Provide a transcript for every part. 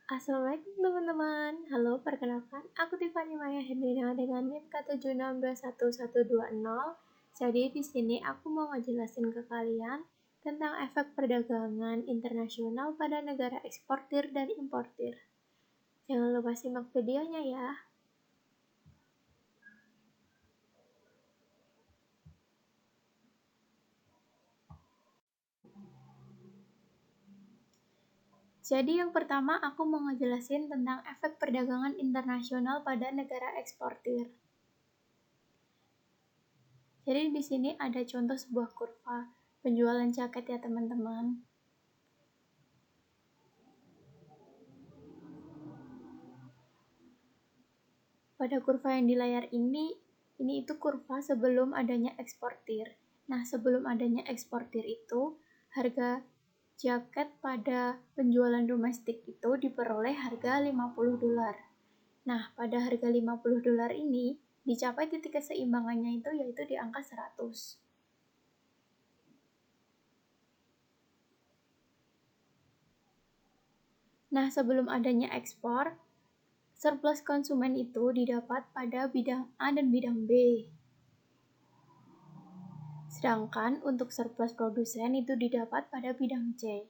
Assalamualaikum teman-teman. Halo, perkenalkan aku Tiffany Maya Hendrina dengan NIM K762120. Jadi di sini aku mau ngejelasin ke kalian tentang efek perdagangan internasional pada negara eksportir dan importir. Jangan lupa simak videonya ya. Jadi yang pertama aku mau ngejelasin tentang efek perdagangan internasional pada negara eksportir. Jadi di sini ada contoh sebuah kurva penjualan jaket ya teman-teman. Pada kurva yang di layar ini itu kurva sebelum adanya eksportir. Nah, sebelum adanya eksportir itu, harga jaket pada penjualan domestik itu diperoleh harga $50. Nah, pada harga $50 ini, dicapai titik keseimbangannya itu yaitu di angka 100. Nah, sebelum adanya ekspor, surplus konsumen itu didapat pada bidang A dan bidang B. Sedangkan untuk surplus produsen itu didapat pada bidang C.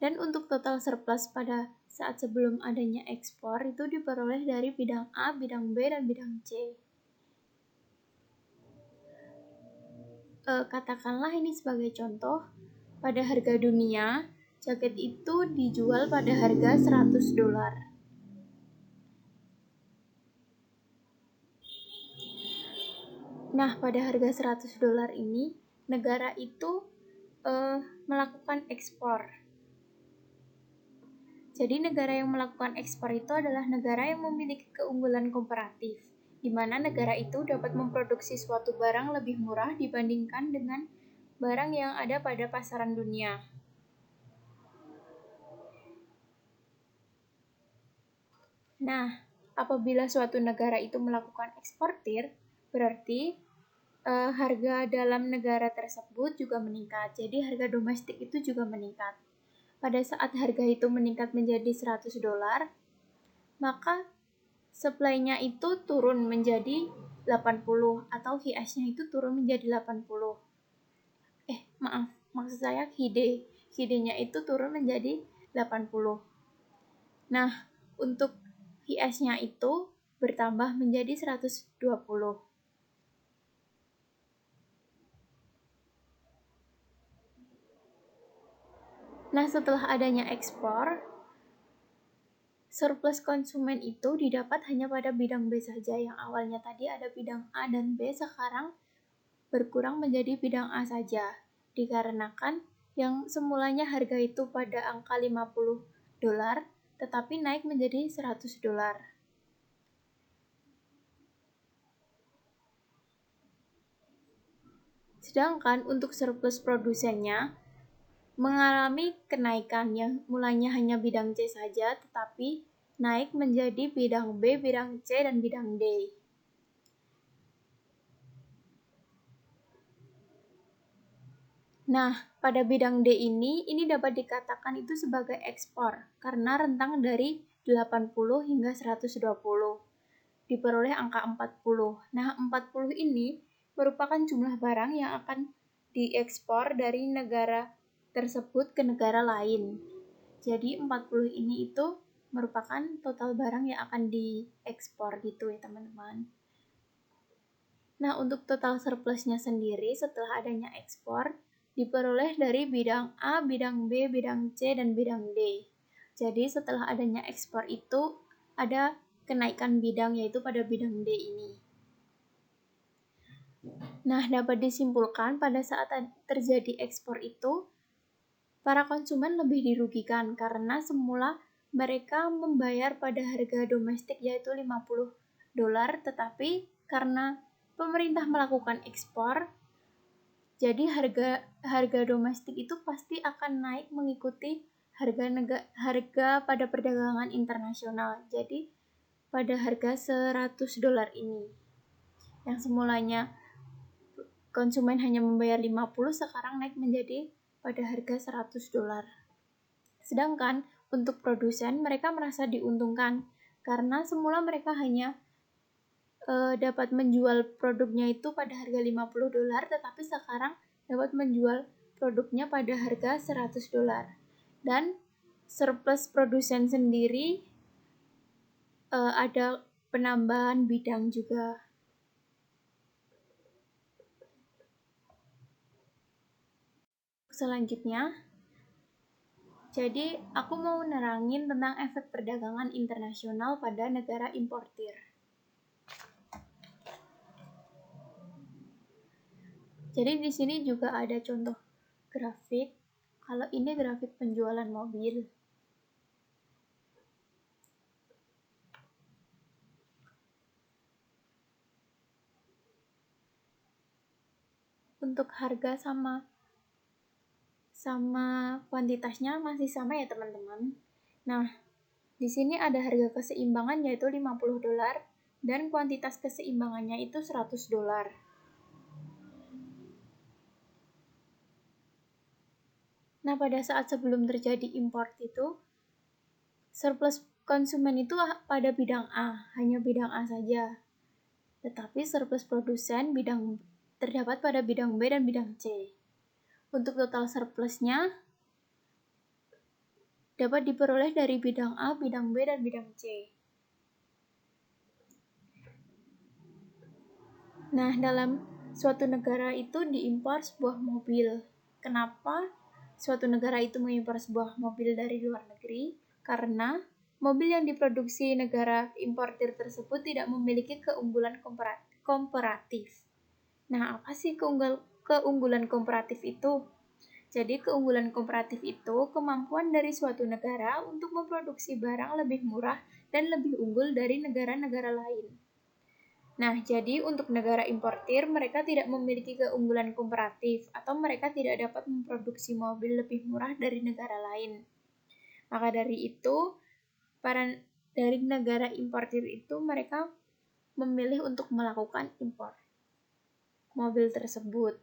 Dan untuk total surplus pada saat sebelum adanya ekspor itu diperoleh dari bidang A, bidang B, dan bidang C. Katakanlah ini sebagai contoh, pada harga dunia, jaket itu dijual pada harga $100. Nah, pada harga $100 ini, negara itu melakukan ekspor. Jadi negara yang melakukan ekspor itu adalah negara yang memiliki keunggulan komparatif, di mana negara itu dapat memproduksi suatu barang lebih murah dibandingkan dengan barang yang ada pada pasaran dunia. Nah, apabila suatu negara itu melakukan eksportir, berarti harga dalam negara tersebut juga meningkat. Jadi harga domestik itu juga meningkat. Pada saat harga itu meningkat menjadi $100, maka supply-nya itu turun menjadi 80 atau HIS-nya itu turun menjadi 80. Maksud saya HID-nya itu turun menjadi 80. Nah, untuk HIS-nya itu bertambah menjadi 120. Nah, setelah adanya ekspor, surplus konsumen itu didapat hanya pada bidang B saja. Yang awalnya tadi ada bidang A dan B, sekarang berkurang menjadi bidang A saja. Dikarenakan yang semulanya harga itu pada angka $50, tetapi naik menjadi $100. Sedangkan untuk surplus produsennya mengalami kenaikan yang mulanya hanya bidang C saja, tetapi naik menjadi bidang B, bidang C, dan bidang D. Nah, pada bidang D ini dapat dikatakan itu sebagai ekspor, karena rentang dari 80 hingga 120. Diperoleh angka 40. Nah, 40 ini merupakan jumlah barang yang akan diekspor dari negara tersebut ke negara lain. Jadi 40 ini itu merupakan total barang yang akan diekspor gitu ya teman-teman. Nah, untuk total surplusnya sendiri setelah adanya ekspor diperoleh dari bidang A, bidang B, bidang C, dan bidang D. Jadi setelah adanya ekspor itu ada kenaikan bidang yaitu pada bidang D ini. Nah, dapat disimpulkan pada saat terjadi ekspor itu, para konsumen lebih dirugikan karena semula mereka membayar pada harga domestik yaitu $50, tetapi karena pemerintah melakukan ekspor, jadi harga domestik itu pasti akan naik mengikuti harga pada perdagangan internasional. Jadi pada harga $100 ini, yang semulanya konsumen hanya membayar 50, sekarang naik menjadi pada harga $100. Sedangkan untuk produsen mereka merasa diuntungkan karena semula mereka hanya dapat menjual produknya itu pada harga $50, tetapi sekarang dapat menjual produknya pada harga $100. Dan surplus produsen sendiri ada penambahan bidang juga. Selanjutnya, jadi aku mau nerangin tentang efek perdagangan internasional pada negara importir. Jadi di sini juga ada contoh grafik. Kalau ini grafik penjualan mobil. Untuk harga sama kuantitasnya masih sama ya teman-teman. Nah, di sini ada harga keseimbangan yaitu $50 dan kuantitas keseimbangannya itu $100. Nah, pada saat sebelum terjadi import itu, surplus konsumen itu pada bidang A, hanya bidang A saja. Tetapi surplus produsen terdapat pada bidang B dan bidang C. Untuk total surplusnya dapat diperoleh dari bidang A, bidang B, dan bidang C. Nah, dalam suatu negara itu diimpor sebuah mobil. Kenapa suatu negara itu mengimpor sebuah mobil dari luar negeri? Karena mobil yang diproduksi negara importir tersebut tidak memiliki keunggulan komparatif. Nah, apa sih keunggulan komparatif itu? Jadi, keunggulan komparatif itu kemampuan dari suatu negara untuk memproduksi barang lebih murah dan lebih unggul dari negara-negara lain. Nah, jadi untuk negara importir, mereka tidak memiliki keunggulan komparatif atau mereka tidak dapat memproduksi mobil lebih murah dari negara lain. Maka dari itu, dari negara importir itu mereka memilih untuk melakukan impor mobil tersebut.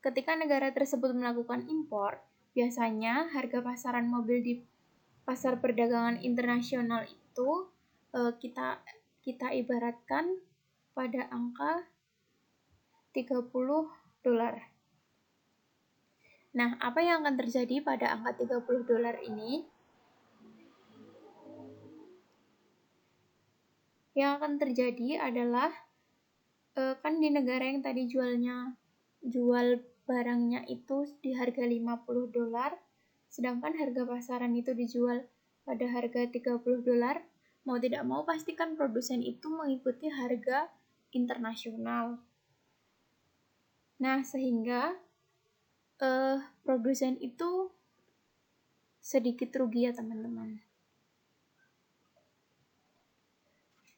Ketika negara tersebut melakukan impor, biasanya harga pasaran mobil di pasar perdagangan internasional itu kita ibaratkan pada angka $30. Nah, apa yang akan terjadi pada angka $30 ini? Yang akan terjadi adalah kan di negara yang tadi jual barangnya itu di harga $50, sedangkan harga pasaran itu dijual pada harga $30, mau tidak mau pastikan produsen itu mengikuti harga internasional. Nah, sehingga produsen itu sedikit rugi ya teman-teman.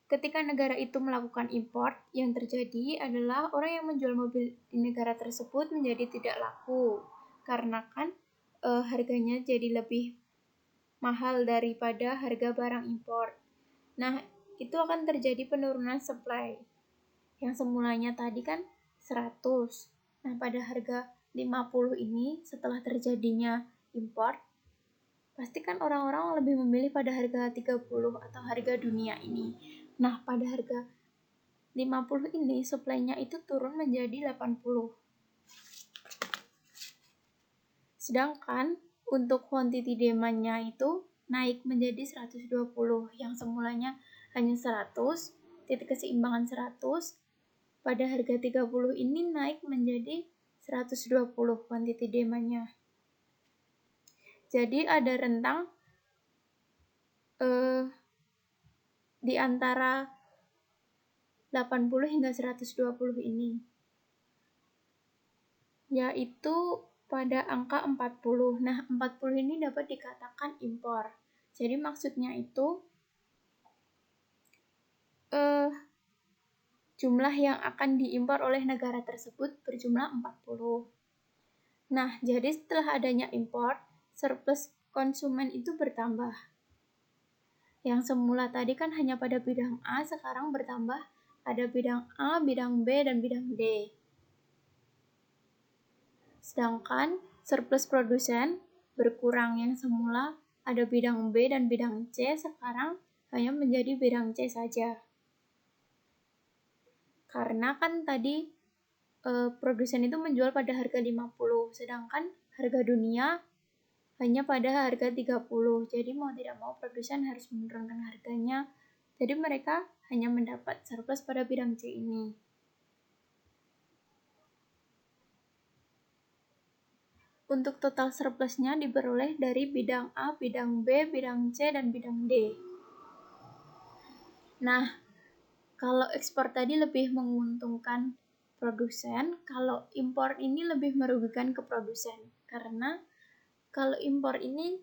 Ketika negara itu melakukan import, yang terjadi adalah orang yang menjual mobil di negara tersebut menjadi tidak laku. Karena kan harganya jadi lebih mahal daripada harga barang import. Nah, itu akan terjadi penurunan supply. Yang semulanya tadi kan 100. Nah, pada harga 50 ini setelah terjadinya import, pasti kan orang-orang lebih memilih pada harga 30 atau harga dunia ini. Nah, pada harga 50 ini supply-nya itu turun menjadi 80. Sedangkan untuk quantity demand-nya itu naik menjadi 120, yang semulanya hanya 100, titik keseimbangan 100, pada harga 30 ini naik menjadi 120 quantity demand-nya. Jadi ada rentang di antara 80 hingga 120 ini, yaitu pada angka 40. Nah, 40 ini dapat dikatakan impor. Jadi maksudnya itu jumlah yang akan diimpor oleh negara tersebut berjumlah 40. Nah, jadi setelah adanya impor, surplus konsumen itu bertambah. Yang semula tadi kan hanya pada bidang A, sekarang bertambah ada bidang A, bidang B, dan bidang D. Sedangkan surplus produsen berkurang, yang semula ada bidang B dan bidang C sekarang hanya menjadi bidang C saja. Karena kan tadi produsen itu menjual pada harga 50, sedangkan harga dunia hanya pada harga 30. Jadi mau tidak mau produsen harus menurunkan harganya. Jadi mereka hanya mendapat surplus pada bidang C ini. Untuk total surplusnya diperoleh dari bidang A, bidang B, bidang C, dan bidang D. Nah, kalau ekspor tadi lebih menguntungkan produsen, kalau impor ini lebih merugikan ke produsen. Karena kalau impor ini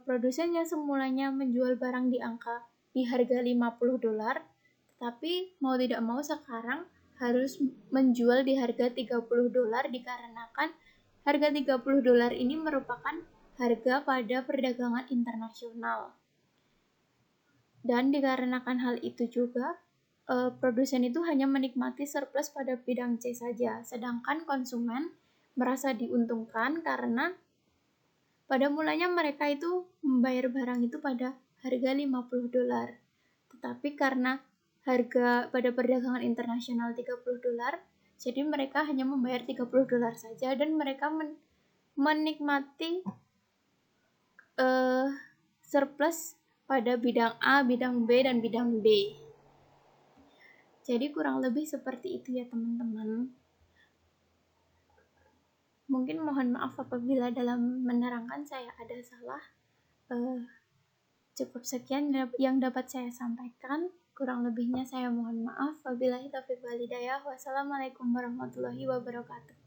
produsen yang semulanya menjual barang di harga $50, tetapi mau tidak mau sekarang harus menjual di harga $30 dikarenakan harga $30 ini merupakan harga pada perdagangan internasional. Dan dikarenakan hal itu juga, produsen itu hanya menikmati surplus pada bidang C saja, sedangkan konsumen merasa diuntungkan karena pada mulanya mereka itu membayar barang itu pada harga $50. Tetapi karena harga pada perdagangan internasional $30, jadi mereka hanya membayar $30 saja dan mereka menikmati surplus pada bidang A, bidang B, dan bidang D. Jadi kurang lebih seperti itu ya teman-teman. Mungkin mohon maaf apabila dalam menerangkan saya ada salah. Cukup sekian yang dapat saya sampaikan. Kurang lebihnya saya mohon maaf. Wabillahi taufiq wal hidayah. Wassalamualaikum warahmatullahi wabarakatuh.